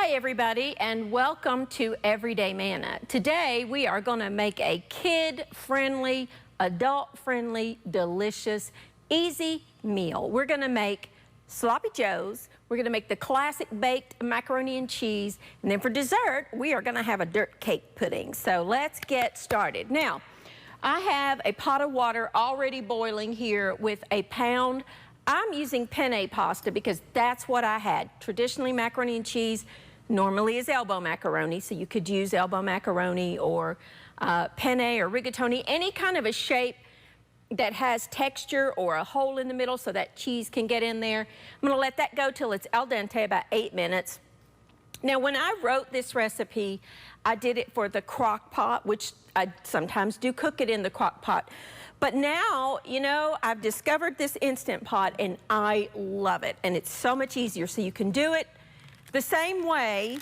Hi everybody, and welcome to Everyday Manna. Today we are going to make a kid-friendly, adult-friendly, delicious, easy meal. We're going to make sloppy joes, we're going to make the classic baked macaroni and cheese, and then for dessert we are going to have a dirt cake pudding. So let's get started. Now, I have a pot of water already boiling here with a pound. I'm using penne pasta because that's what I had. Traditionally, macaroni and cheese normally is elbow macaroni, so you could use elbow macaroni or penne or rigatoni, any kind of a shape that has texture or a hole in the middle so that cheese can get in there. I'm gonna let that go till it's al dente, about 8 minutes. Now, when I wrote this recipe, I did it for the crock pot, which I sometimes do cook it in the crock pot. But now, you know, I've discovered this Instant Pot and I love it. And it's so much easier. So you can do it the same way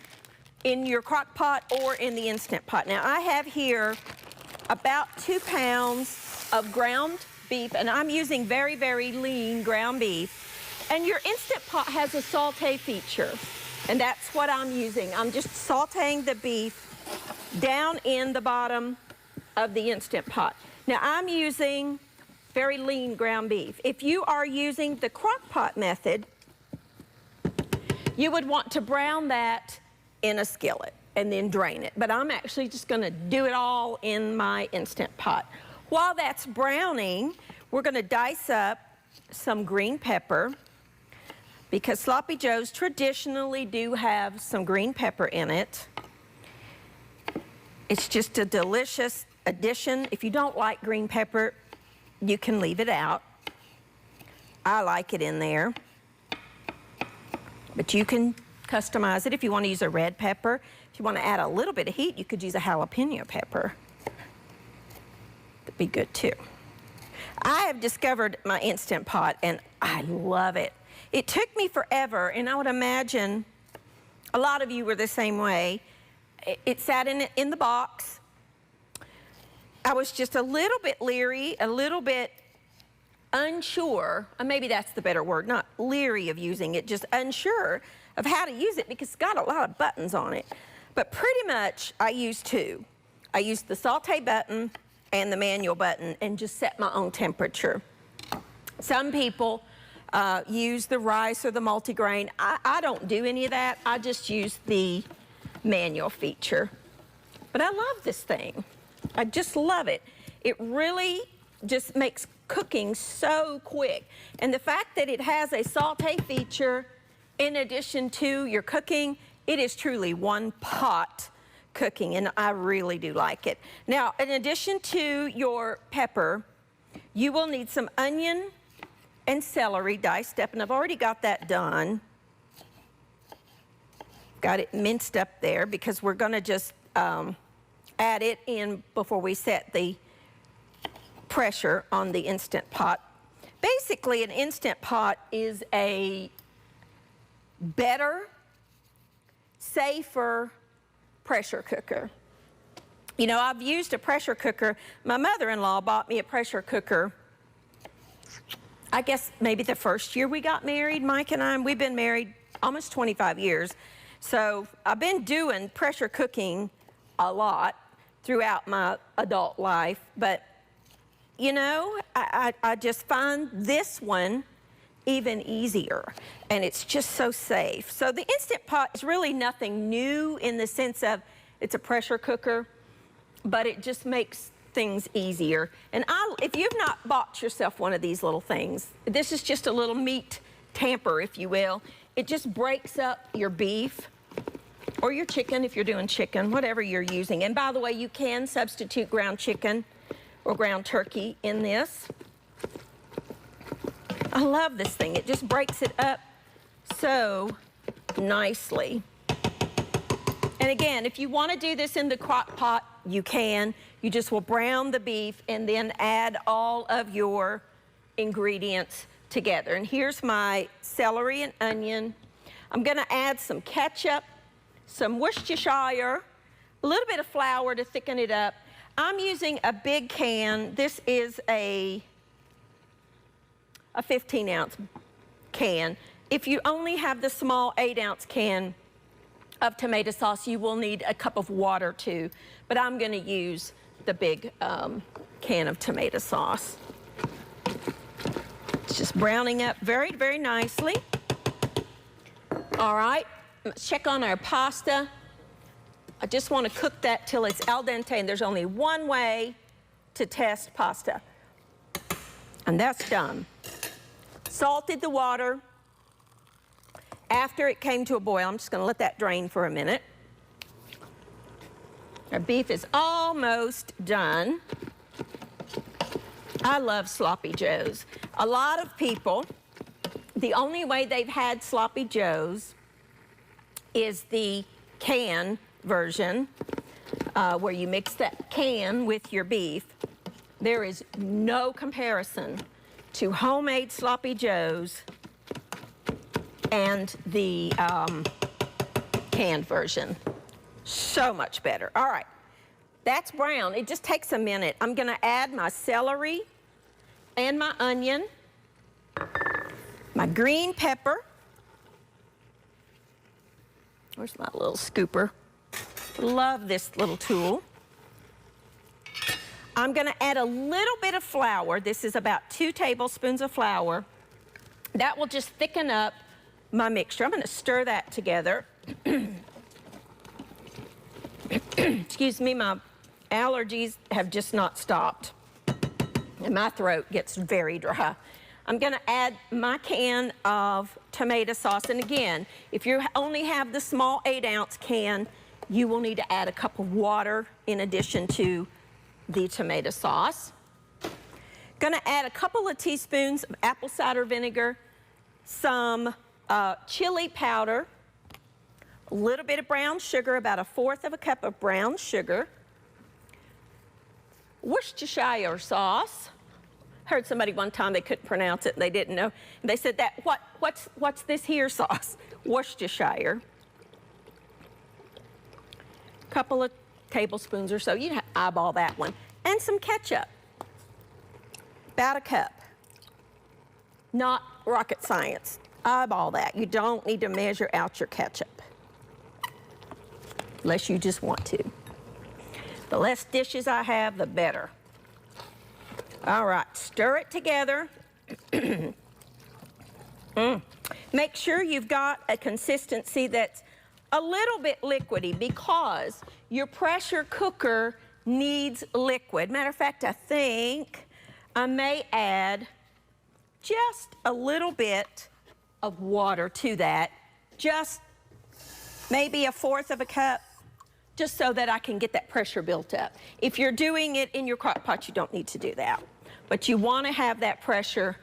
in your crock pot or in the Instant Pot. Now, I have here about 2 pounds of ground beef, and I'm using very, very lean ground beef. And your Instant Pot has a saute feature, and that's what I'm using. I'm just sauteing the beef down in the bottom of the Instant Pot. Now, I'm using very lean ground beef. If you are using the crock pot method, you would want to brown that in a skillet and then drain it. But I'm actually just gonna do it all in my Instant Pot. While that's browning, we're gonna dice up some green pepper, because sloppy joes traditionally do have some green pepper in it. It's just a delicious addition. If you don't like green pepper, you can leave it out. I like it in there. But you can customize it if you want to use a red pepper. If you want to add a little bit of heat, you could use a jalapeno pepper. That'd be good too. I have discovered my Instant Pot and I love it. It took me forever, and I would imagine a lot of you were the same way. It sat in the box. I was just a little bit leery, a little bit unsure, maybe that's the better word, not leery of using it, just unsure of how to use it because it's got a lot of buttons on it. But pretty much I use two. I use the saute button and the manual button and just set my own temperature. Some people use the rice or the multigrain. I don't do any of that. I just use the manual feature. But I love this thing. I just love it. It really just makes cooking so quick. And the fact that it has a saute feature in addition to your cooking, it is truly one pot cooking, and I really do like it. Now, in addition to your pepper, you will need some onion and celery diced up, and I've already got that done. Got it minced up there because we're gonna just add it in before we set the pressure on the Instant Pot. Basically, an Instant Pot is a better, safer pressure cooker. You know, I've used a pressure cooker. My mother-in-law bought me a pressure cooker, I guess maybe the first year we got married. Mike and I, we've been married almost 25 years. So I've been doing pressure cooking a lot throughout my adult life, but you know, I just find this one even easier, and it's just so safe. So the Instant Pot is really nothing new in the sense of it's a pressure cooker, but it just makes things easier. And if you've not bought yourself one of these little things, this is just a little meat tamper, if you will. It just breaks up your beef or your chicken if you're doing chicken, whatever you're using. And by the way, you can substitute ground chicken or ground turkey in this. I love this thing. It just breaks it up so nicely. And again, if you want to do this in the crock pot, you can. You just will brown the beef and then add all of your ingredients together. And here's my celery and onion. I'm going to add some ketchup, some Worcestershire, a little bit of flour to thicken it up. I'm using a big can. This is a 15-ounce can. If you only have the small 8-ounce can, of tomato sauce, you will need a cup of water too, but I'm gonna use the big can of tomato sauce. It's just browning up very, very nicely. All right, let's check on our pasta. I just want to cook that till it's al dente, and there's only one way to test pasta, and that's done. Salted the water. After it came to a boil, I'm just going to let that drain for a minute. Our beef is almost done. I love sloppy joes. A lot of people, the only way they've had sloppy joes is the can version, where you mix that can with your beef. There is no comparison to homemade sloppy joes and the canned version. So much better. All right, that's brown. It just takes a minute. I'm gonna add my celery and my onion, my green pepper. Where's my little scooper? Love this little tool. I'm gonna add a little bit of flour. This is about 2 tablespoons of flour. That will just thicken up my mixture. I'm gonna stir that together. Excuse me, my allergies have just not stopped, and my throat gets very dry. I'm gonna add my can of tomato sauce, and again, if you only have the small 8-ounce can, you will need to add a cup of water in addition to the tomato sauce. Gonna add a couple of teaspoons of apple cider vinegar, some chili powder, a little bit of brown sugar, about 1/4 of a cup of brown sugar, Worcestershire sauce. Heard somebody one time, they couldn't pronounce it, and they didn't know. And they said, what's this here sauce? Worcestershire. Couple of tablespoons or so. You eyeball that one. And some ketchup. About a cup. Not rocket science. Eyeball that. You don't need to measure out your ketchup, unless you just want to. The less dishes I have, the better. All right, stir it together. Make sure you've got a consistency that's a little bit liquidy, because your pressure cooker needs liquid. Matter of fact, I think I may add just a little bit of water to that, just maybe 1/4 of a cup, just so that I can get that pressure built up. If you're doing it in your crock pot, you don't need to do that, but you want to have that pressure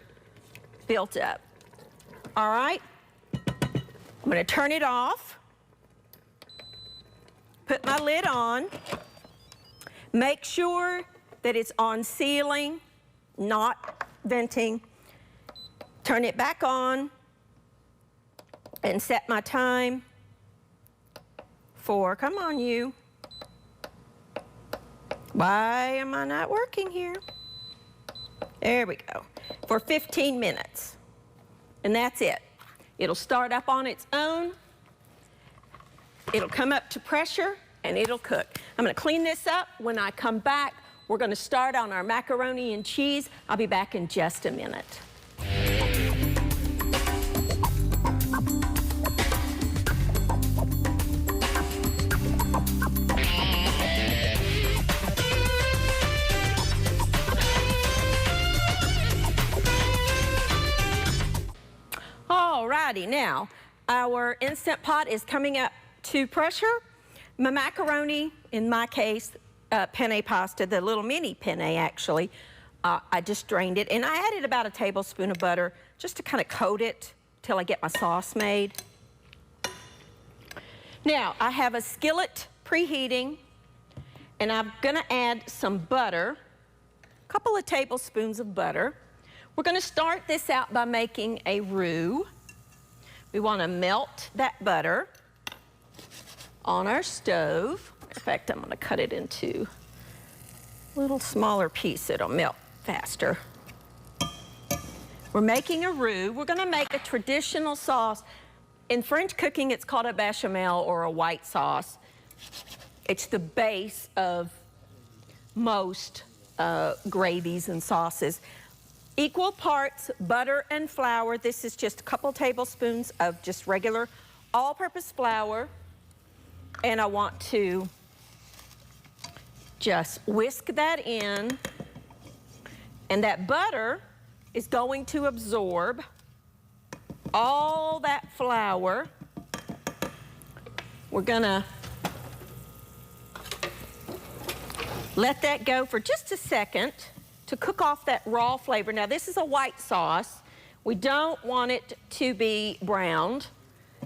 built up. All right, I'm going to turn it off, put my lid on, make sure that it's on sealing, not venting, turn it back on, and set my time for, come on you. Why am I not working here? There we go. For 15 minutes. And that's it. It'll start up on its own. It'll come up to pressure and it'll cook. I'm gonna clean this up. When I come back, we're gonna start on our macaroni and cheese. I'll be back in just a minute. Alrighty, now our Instant Pot is coming up to pressure. My macaroni, in my case, penne pasta, the little mini penne actually, I just drained it, and I added about a tablespoon of butter just to kind of coat it till I get my sauce made. Now I have a skillet preheating, and I'm gonna add some butter, a couple of tablespoons of butter. We're gonna start this out by making a roux. We wanna melt that butter on our stove. In fact, I'm gonna cut it into a little smaller piece. It'll melt faster. We're making a roux. We're gonna make a traditional sauce. In French cooking, it's called a bechamel or a white sauce. It's the base of most gravies and sauces. Equal parts butter and flour. This is just a couple tablespoons of just regular all-purpose flour. And I want to just whisk that in. And that butter is going to absorb all that flour. We're gonna let that go for just a second to cook off that raw flavor. Now this is a white sauce. We don't want it to be browned.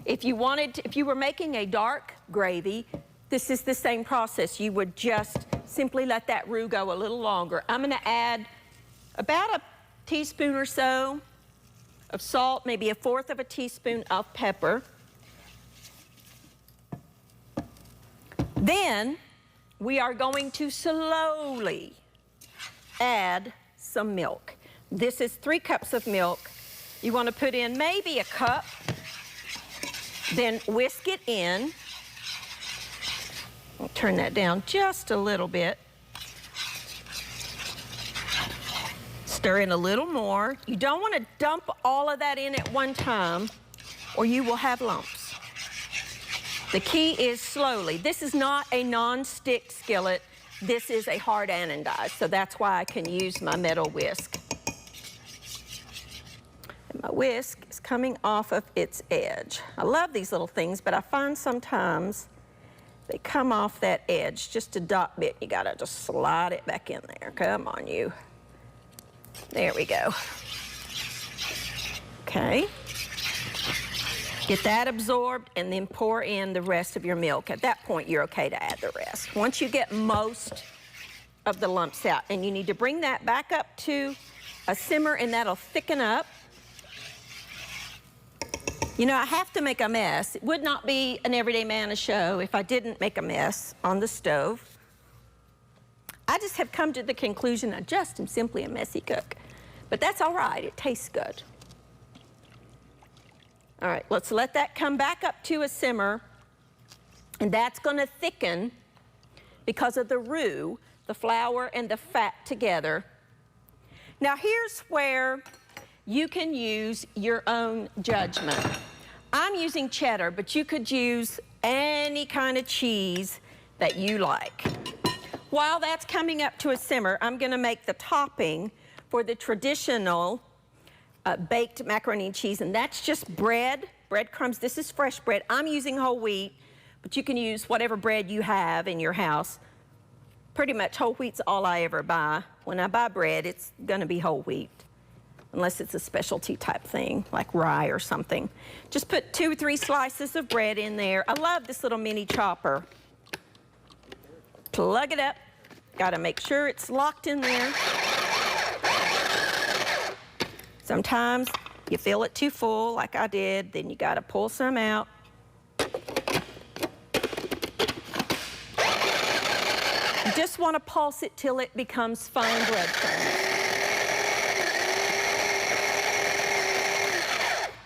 If you were making a dark gravy, this is the same process. You would just simply let that roux go a little longer. I'm gonna add about a teaspoon or so of salt, maybe a fourth of a teaspoon of pepper. Then we are going to slowly add some milk. This is 3 cups of milk. You want to put in maybe a cup, then whisk it in. I'll turn that down just a little bit. Stir in a little more. You don't want to dump all of that in at one time or you will have lumps. The key is slowly. This is not a non-stick skillet. This is a hard anodized, so that's why I can use my metal whisk. And my whisk is coming off of its edge. I love these little things, but I find sometimes they come off that edge just a dot bit. You gotta just slide it back in there. Come on, you. There we go. Okay. Get that absorbed and then pour in the rest of your milk. At that point, you're okay to add the rest. Once you get most of the lumps out, and you need to bring that back up to a simmer and that'll thicken up. You know, I have to make a mess. It would not be an Everyday Manna show if I didn't make a mess on the stove. I just have come to the conclusion I just am simply a messy cook. But that's all right, it tastes good. All right, let's let that come back up to a simmer. And that's gonna thicken because of the roux, the flour and the fat together. Now here's where you can use your own judgment. I'm using cheddar, but you could use any kind of cheese that you like. While that's coming up to a simmer, I'm gonna make the topping for the traditional baked macaroni and cheese, and that's just breadcrumbs. This is fresh bread. I'm using whole wheat, but you can use whatever bread you have in your house. Pretty much whole wheat's all I ever buy. When I buy bread, it's gonna be whole wheat, unless it's a specialty type thing, like rye or something. Just put 2 or 3 slices of bread in there. I love this little mini chopper. Plug it up. Gotta make sure it's locked in there. Sometimes you feel it too full, like I did, then you gotta pull some out. You just wanna pulse it till it becomes fine breadcrumbs.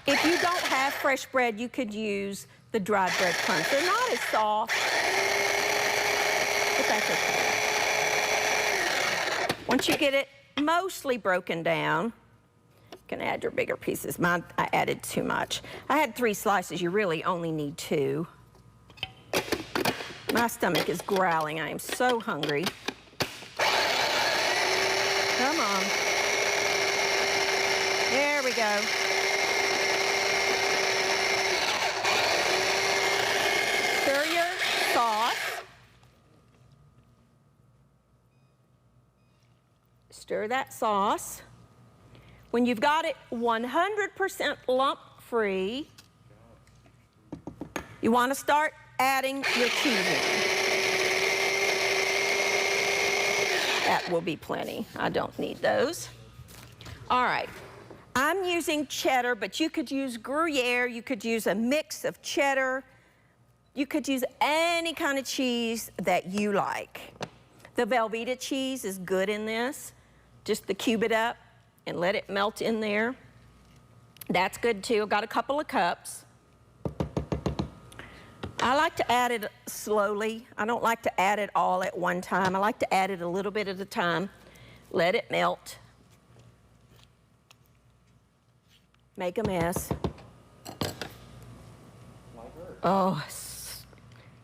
If you don't have fresh bread, you could use the dried breadcrumbs. They're not as soft, but that's okay. Once you get it mostly broken down, you can add your bigger pieces. Mine, I added too much. I had 3 slices, you really only need 2. My stomach is growling, I am so hungry. Come on. There we go. Stir your sauce. Stir that sauce. When you've got it 100% lump-free, you want to start adding your cheese in. That will be plenty. I don't need those. All right. I'm using cheddar, but you could use Gruyere. You could use a mix of cheddar. You could use any kind of cheese that you like. The Velveeta cheese is good in this. Just to cube it up and let it melt in there. That's good too. I've got a couple of cups. I like to add it slowly. I don't like to add it all at one time. I like to add it a little bit at a time. Let it melt. Make a mess. Oh,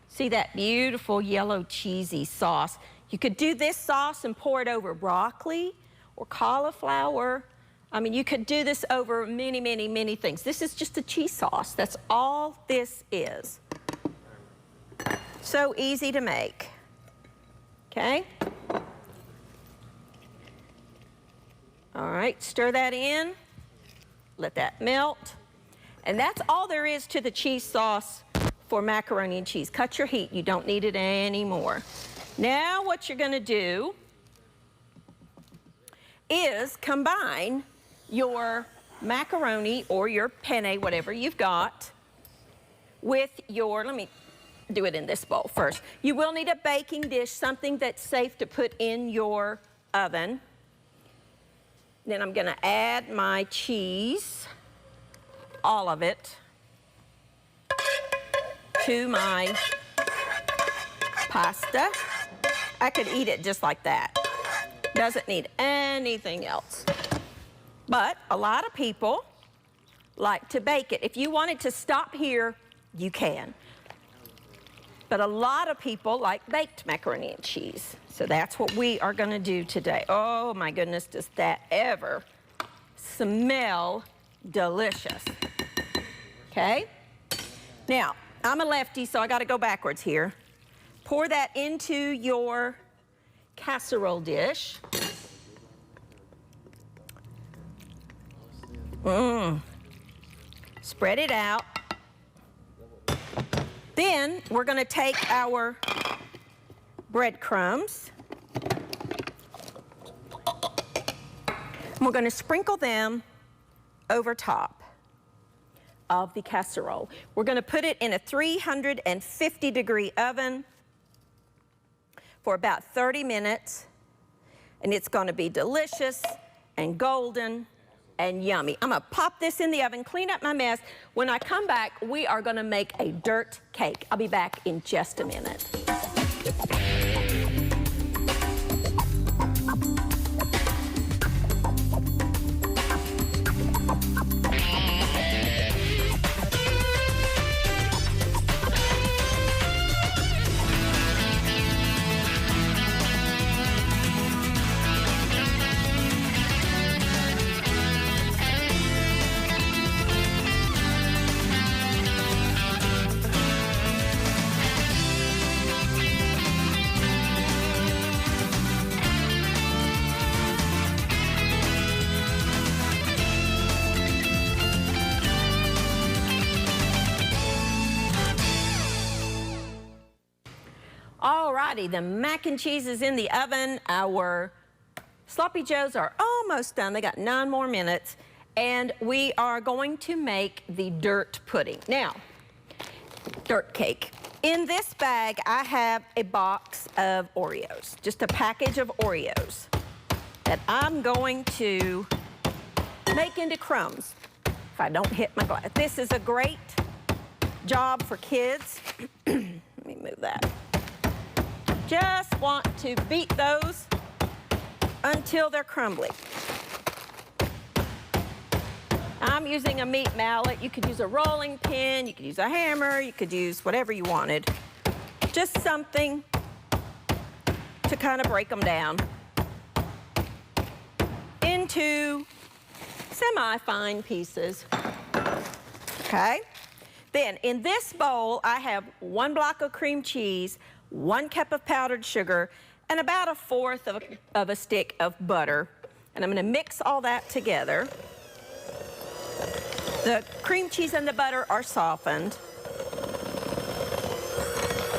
see that beautiful yellow cheesy sauce. You could do this sauce and pour it over broccoli or cauliflower. I mean, you could do this over many, many, many things. This is just a cheese sauce. That's all this is. So easy to make. Okay? All right, stir that in. Let that melt. And that's all there is to the cheese sauce for macaroni and cheese. Cut your heat. You don't need it anymore. Now what you're going to do is combine your macaroni or your penne, whatever you've got, with your, let me do it in this bowl first. You will need a baking dish, something that's safe to put in your oven. Then I'm going to add my cheese, all of it, to my pasta. I could eat it just like that. Doesn't need anything else. But a lot of people like to bake it. If you wanted to stop here, you can. But a lot of people like baked macaroni and cheese. So that's what we are going to do today. Oh my goodness, does that ever smell delicious. Okay? Now, I'm a lefty, so I got to go backwards here. Pour that into your casserole dish. Spread it out. Then we're going to take our breadcrumbs. And we're going to sprinkle them over top of the casserole. We're going to put it in a 350-degree oven for about 30 minutes, and it's going to be delicious and golden and yummy. I'm going to pop this in the oven, clean up my mess. When I come back, we are going to make a dirt cake. I'll be back in just a minute. Alrighty, the mac and cheese is in the oven. Our sloppy joes are almost done. They got 9 more minutes. And we are going to make the dirt pudding. Now, dirt cake. In this bag, I have a box of Oreos, just a package of Oreos that I'm going to make into crumbs if I don't hit my glass. This is a great job for kids. Let me move that. Just want to beat those until they're crumbly. I'm using a meat mallet. You could use a rolling pin, you could use a hammer, you could use whatever you wanted. Just something to kind of break them down into semi-fine pieces. Okay? Then in this bowl, I have 1 block of cream cheese, 1 cup of powdered sugar, and about 1/4 of a stick of butter. And I'm going to mix all that together. The cream cheese and the butter are softened.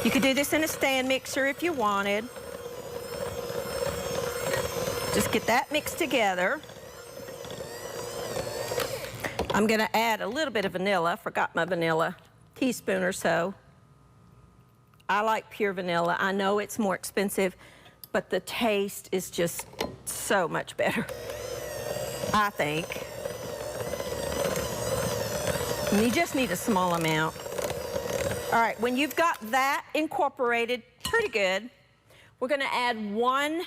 You could do this in a stand mixer if you wanted. Just get that mixed together. I'm going to add a little bit of vanilla. Forgot my vanilla, teaspoon or so. I like pure vanilla. I know it's more expensive, but the taste is just so much better, I think. And you just need a small amount. All right, when you've got that incorporated pretty good, we're gonna add 1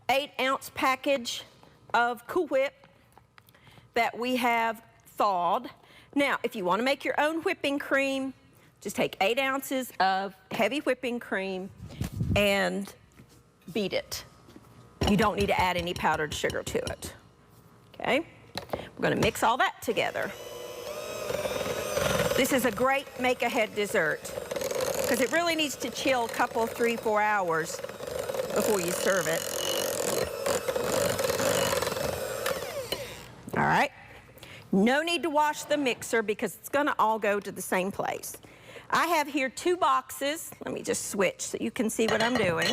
8-ounce package of Cool Whip that we have thawed. Now, if you wanna make your own whipping cream, just take 8 ounces of heavy whipping cream and beat it. You don't need to add any powdered sugar to it, okay? We're gonna mix all that together. This is a great make-ahead dessert because it really needs to chill a couple, 3, 4 hours before you serve it. All right, no need to wash the mixer because it's gonna all go to the same place. I have here 2 boxes. Let me just switch so you can see what I'm doing.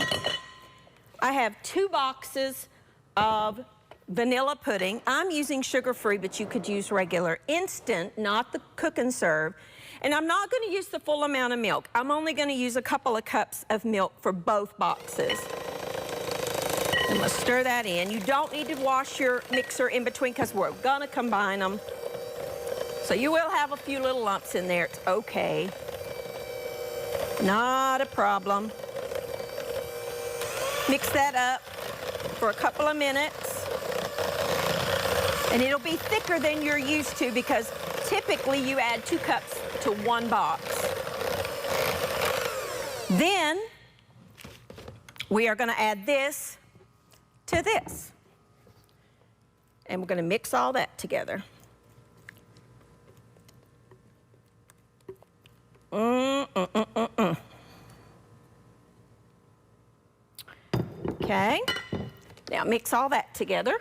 I have 2 boxes of vanilla pudding. I'm using sugar-free, but you could use regular instant, not the cook and serve. And I'm not gonna use the full amount of milk. I'm only gonna use a couple of cups of milk for both boxes. And let's stir that in. You don't need to wash your mixer in between because we're gonna combine them. So you will have a few little lumps in there, it's okay. Not a problem. Mix that up for a couple of minutes. And it'll be thicker than you're used to because typically you add 2 cups to 1 box. Then we are gonna add this to this. And we're gonna mix all that together. Okay, now mix all that together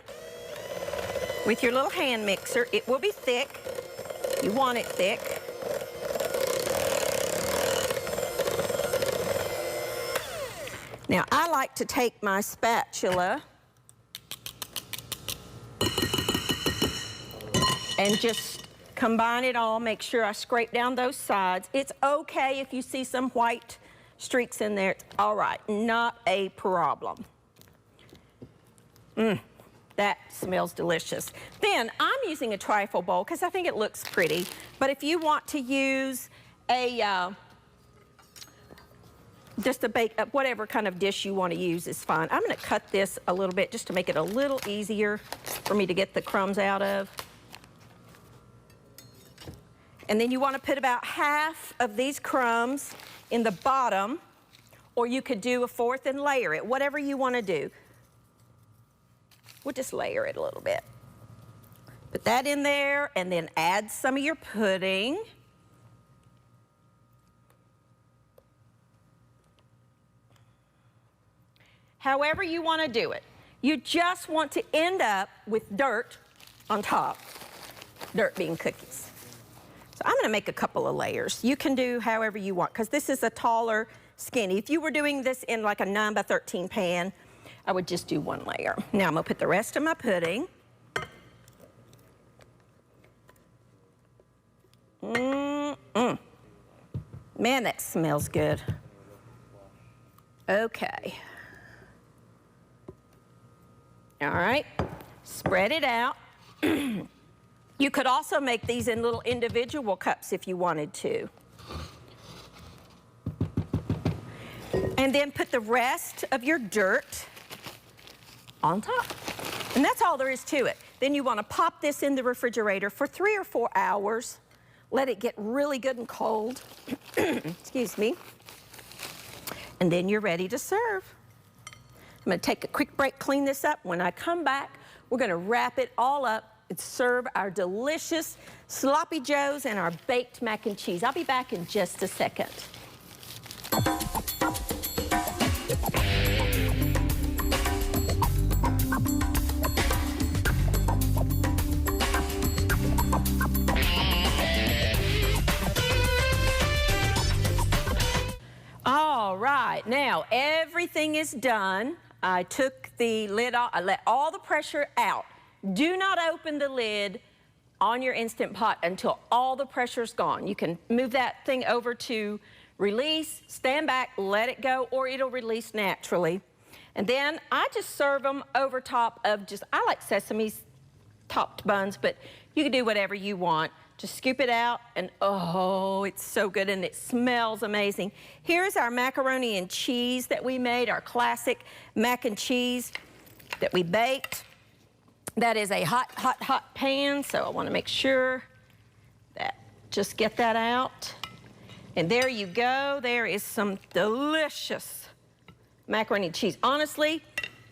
with your little hand mixer. It will be thick. You want it thick. Now I like to take my spatula and just combine it all, make sure I scrape down those sides. It's okay if you see some white streaks in there. It's all right, not a problem. That smells delicious. Then I'm using a trifle bowl because I think it looks pretty. But if you want to use a, just a bake, whatever kind of dish you want to use is fine. I'm gonna cut this a little bit just to make it a little easier for me to get the crumbs out of. And then you want to put about half of these crumbs in the bottom, or you could do a 4th and layer it, whatever you want to do. We'll just layer it a little bit. Put that in there and then add some of your pudding. However you want to do it. You just want to end up with dirt on top, dirt being cookies. So I'm going to make a couple of layers. You can do however you want because this is a taller, skinny. If you were doing this in like a 9 by 13 pan, I would just do 1 layer. Now I'm gonna put the rest of my pudding. Man, that smells good. Okay. All right, spread it out. You could also make these in little individual cups if you wanted to. And then put the rest of your dirt on top. And that's all there is to it. Then you want to pop this in the refrigerator for 3 or 4 hours. Let it get really good and cold. Excuse me. And then you're ready to serve. I'm going to take a quick break, clean this up. When I come back, we're going to wrap it all up and serve our delicious sloppy joes and our baked mac and cheese. I'll be back in just a second. All right, now everything is done. I took the lid off, I let all the pressure out. Do not open the lid on your Instant Pot until all the pressure's gone. You can move that thing over to release, stand back, let it go, or it'll release naturally. And then I just serve them over top of I like sesame topped buns, but you can do whatever you want. Just scoop it out, and oh, it's so good, and it smells amazing. Here's our macaroni and cheese that we made, our classic mac and cheese that we baked. That is a hot, hot, hot pan, so I want to make sure that, just get that out. And there you go. There is some delicious macaroni and cheese. Honestly,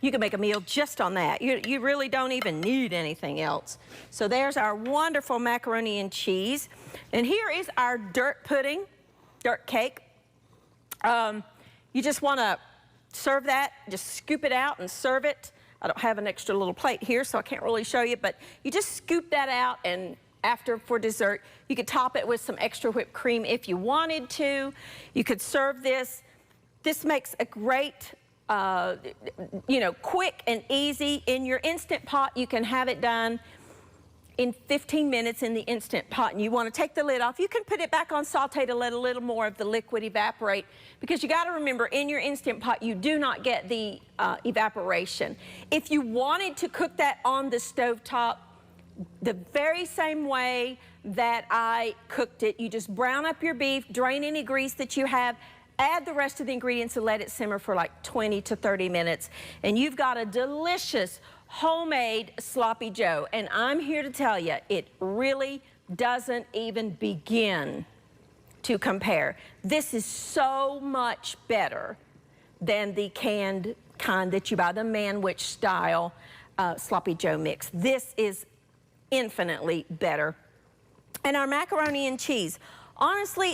you can make a meal just on that. You really don't even need anything else. So there's our wonderful macaroni and cheese. And here is our dirt pudding, dirt cake. You just want to serve that, just scoop it out and serve it. I don't have an extra little plate here, so I can't really show you, but you just scoop that out, and after, for dessert, you could top it with some extra whipped cream if you wanted to. You could serve this. This makes a great, quick and easy. In your Instant Pot, you can have it done in 15 minutes in the Instant Pot, and you want to take the lid off. You can put it back on saute to let a little more of the liquid evaporate, because you got to remember, in your Instant Pot, you do not get the evaporation. If you wanted to cook that on the stovetop, the very same way that I cooked it, you just brown up your beef, drain any grease that you have, add the rest of the ingredients and let it simmer for like 20 to 30 minutes. And you've got a delicious homemade sloppy joe. And I'm here to tell you, it really doesn't even begin to compare. This is so much better than the canned kind that you buy, the Manwich style sloppy joe mix. This is infinitely better. And our macaroni and cheese. Honestly,